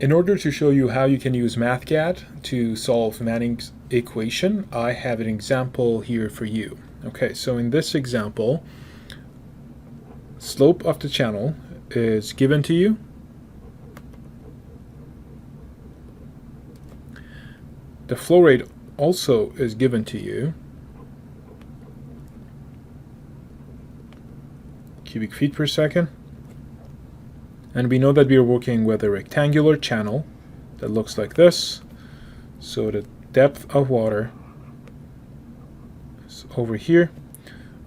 In order to show you how you can use Mathcad to solve Manning's equation, I have an example here for you. Okay, so in this example, slope of the channel is given to you. The flow rate also is given to you. Cubic feet per second. And we know that we are working with a rectangular channel that looks like this. So the depth of water is over here.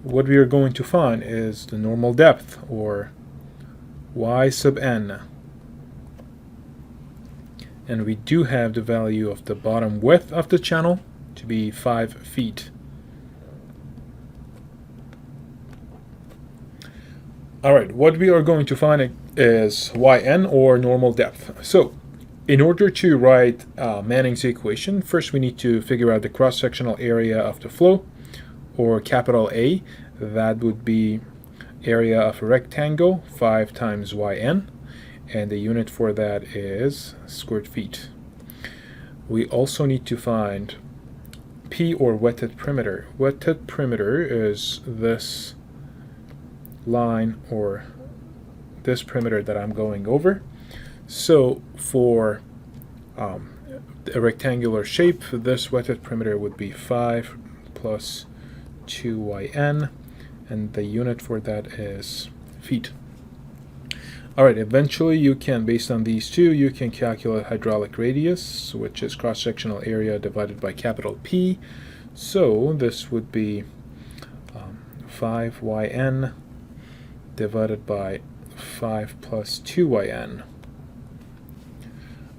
What we are going to find is the normal depth, or y sub n. And we do have the value of the bottom width of the channel to be 5 feet. Alright, what we are going to find is yn, or normal depth. So in order to write Manning's equation, first we need to figure out the cross-sectional area of the flow, or capital A. That would be area of a rectangle, 5 times yn, and the unit for that is squared feet. We also need to find P, or wetted perimeter. Wetted perimeter is this line, or this perimeter that I'm going over. So for a rectangular shape, this wetted perimeter would be 5 plus 2yn, and the unit for that is feet. Alright, eventually you can, based on these two, you can calculate hydraulic radius, which is cross-sectional area divided by capital P. So this would be 5yn divided by 5 plus 2yn.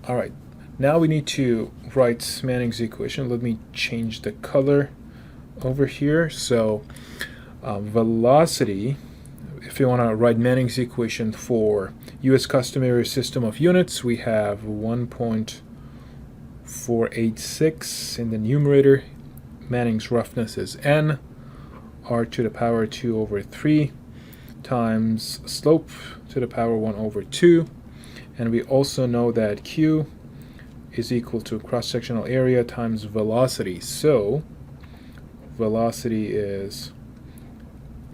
Alright, now we need to write Manning's equation. Let me change the color over here. So velocity, if you want to write Manning's equation for US customary system of units, we have 1.486 in the numerator. Manning's roughness is n, r to the power 2 over 3 times slope to the power 1 over 2. And we also know that Q is equal to cross-sectional area times velocity. So velocity is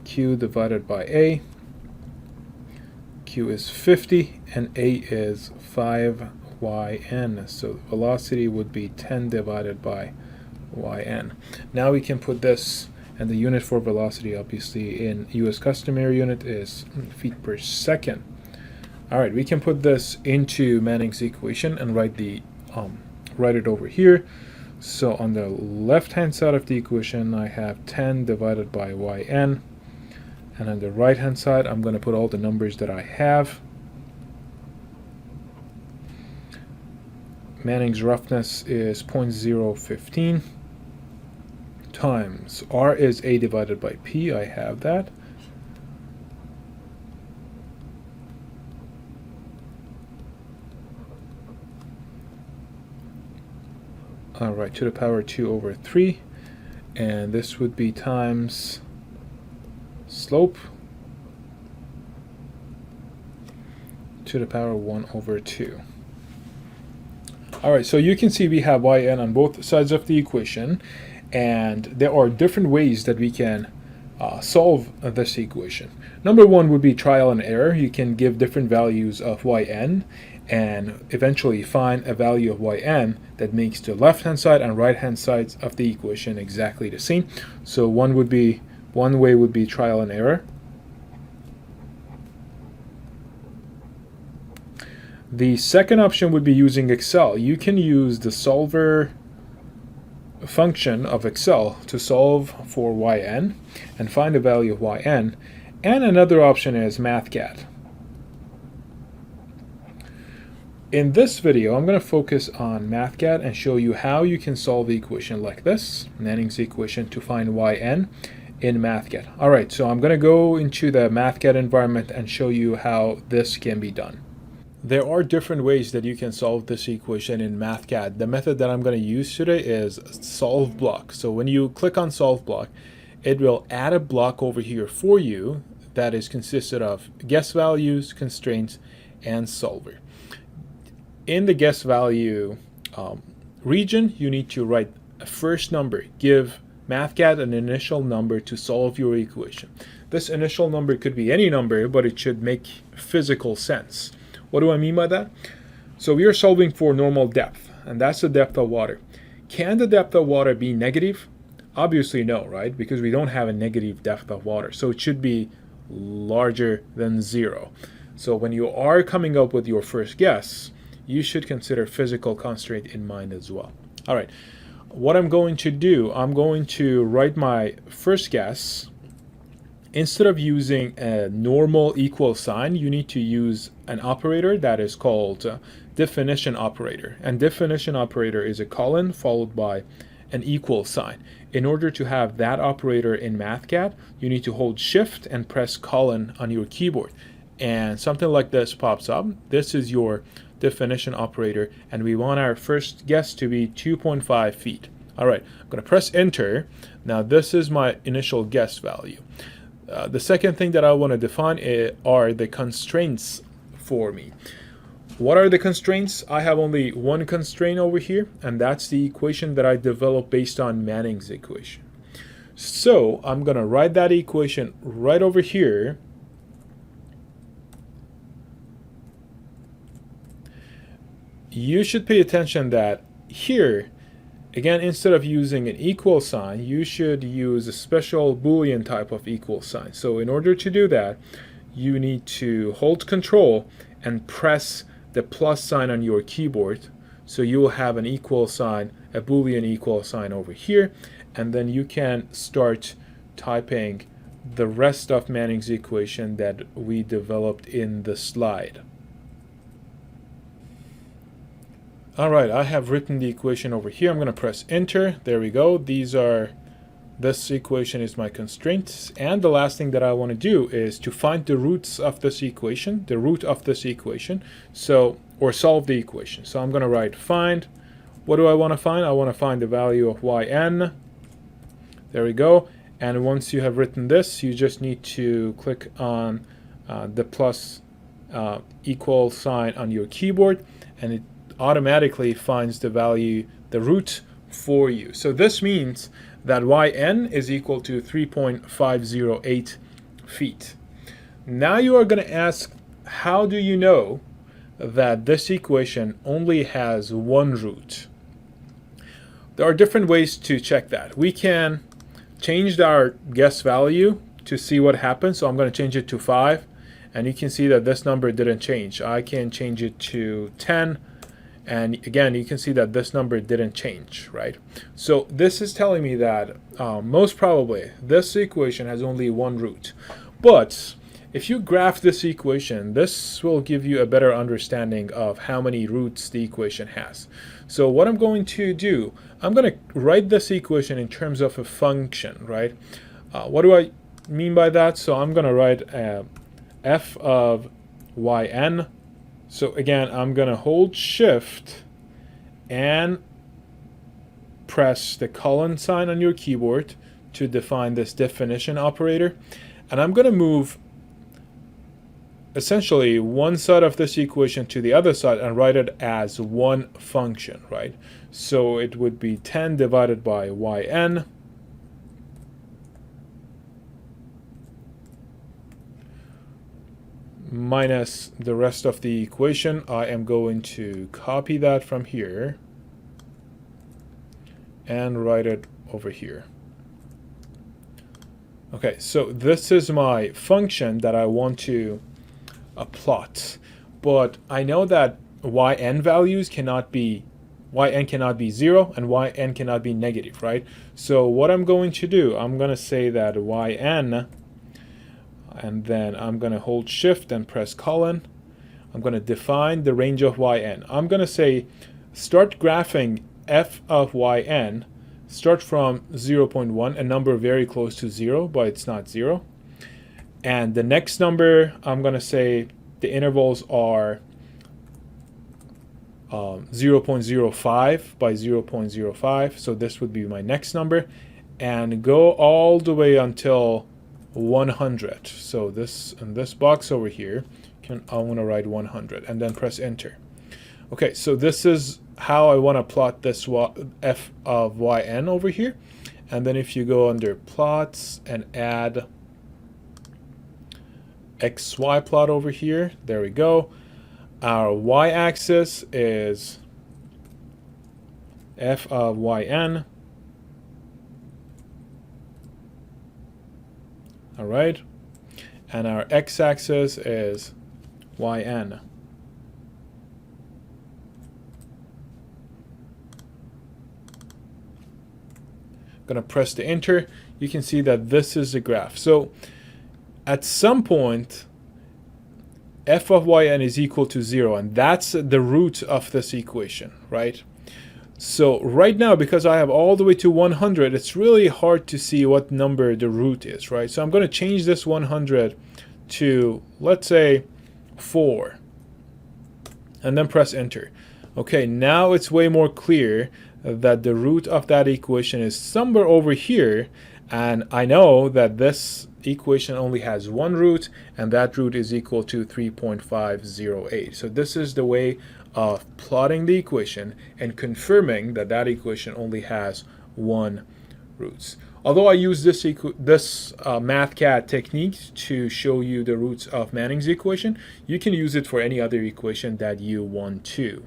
Q divided by A. Q is 50 and A is 5yn. So velocity would be 10 divided by yn. Now we can put this, and the unit for velocity obviously in US customary unit is feet per second. Alright, we can put this into Manning's equation and write it over here. So on the left hand side of the equation I have 10 divided by yn, and on the right hand side I'm going to put all the numbers that I have. Manning's roughness is 0.015 times r is A divided by P. I have that. Alright, to the power 2 over 3, and this would be times slope to the power 1 over 2. Alright, so you can see we have yn on both sides of the equation, and there are different ways that we can solve this equation. Number one would be trial and error. You can give different values of yn and eventually find a value of yn that makes the left hand side and right hand sides of the equation exactly the same. So one way would be trial and error. The second option would be using Excel. You can use the solver function of Excel to solve for yn and find the value of yn. And another option is Mathcad. In this video, I'm going to focus on Mathcad and show you how you can solve the equation like this, Manning's equation, to find yn in Mathcad. Alright, so I'm going to go into the Mathcad environment and show you how this can be done. There are different ways that you can solve this equation in Mathcad. The method that I'm going to use today is solve block. So when you click on solve block, it will add a block over here for you that is consisted of guess values, constraints, and solver. in the guess value region, you need to write a first number. Give Mathcad an initial number to solve your equation. This initial number could be any number, but it should make physical sense. What do I mean by that? So we are solving for normal depth, and that's the depth of water. Can the depth of water be negative? Obviously no, right? Because we don't have a negative depth of water. So it should be larger than 0. So when you are coming up with your first guess, you should consider physical constraint in mind as well. All right, what I'm going to do, I'm going to write my first guess. Instead of using a normal equal sign, you need to use an operator that is called definition operator. And definition operator is a colon followed by an equal sign. In order to have that operator in Mathcad, you need to hold shift and press colon on your keyboard. And something like this pops up. This is your definition operator, and we want our first guess to be 2.5 feet. All right, I'm going to press enter. Now this is my initial guess value. The second thing that I want to define are the constraints for me. What are the constraints? I have only one constraint over here, and that's the equation that I developed based on Manning's equation. So I'm going to write that equation right over here. You should pay attention that here, again, instead of using an equal sign, you should use a special Boolean type of equal sign. So in order to do that, you need to hold Control and press the plus sign on your keyboard. So you will have an equal sign, a Boolean equal sign over here, and then you can start typing the rest of Manning's equation that we developed in the slide. All right, I have written the equation over here. I'm going to press enter. There we go. This equation is my constraints. And the last thing that I want to do is to find the roots of this equation, the root of this equation, or solve the equation. So I'm going to write find. What do I want to find? I want to find the value of yn. There we go. And once you have written this, you just need to click on the plus equal sign on your keyboard, and it automatically finds the value, the root for you. So this means that yn is equal to 3.508 feet. Now you are going to ask, how do you know that this equation only has one root? There are different ways to check that. We can change our guess value to see what happens. So I'm going to change it to 5, and you can see that this number didn't change. I can change it to 10. And again, you can see that this number didn't change, right? So this is telling me that most probably this equation has only one root. But if you graph this equation, this will give you a better understanding of how many roots the equation has. So what I'm going to do, I'm going to write this equation in terms of a function, right? What do I mean by that? So I'm going to write f of yn. So again, I'm going to hold shift and press the colon sign on your keyboard to define this definition operator. And I'm going to move essentially one side of this equation to the other side and write it as one function, right? So it would be 10 divided by yn minus the rest of the equation. I am going to copy that from here and write it over here. Okay, so this is my function that I want to plot, but I know that yn values cannot be, yn cannot be 0 and yn cannot be negative, right? So what I'm going to do, I'm going to say that yn, and then I'm going to hold shift and press colon. I'm going to define the range of yn. I'm going to say start graphing f of yn, start from 0.1, a number very close to 0, but it's not 0. And the next number, I'm going to say the intervals are 0.05 by 0.05. So this would be my next number. And go all the way until 100. So this in this box over here, I want to write 100 and then press enter. Okay, so this is how I want to plot this f of yn over here. And then if you go under plots and add xy plot over here, there we go. Our y-axis is f of yn. All right. And our x-axis is yn. Going to press the enter. You can see that this is the graph. So at some point, f of yn is equal to 0, and that's the root of this equation, right? So right now, because I have all the way to 100, it's really hard to see what number the root is, right? So I'm going to change this 100 to, let's say, 4, and then press enter. Okay, now it's way more clear that the root of that equation is somewhere over here, and I know that this equation only has one root, and that root is equal to 3.508. So this is the way of plotting the equation and confirming that that equation only has one root. Although I use this Mathcad technique to show you the roots of Manning's equation, you can use it for any other equation that you want to.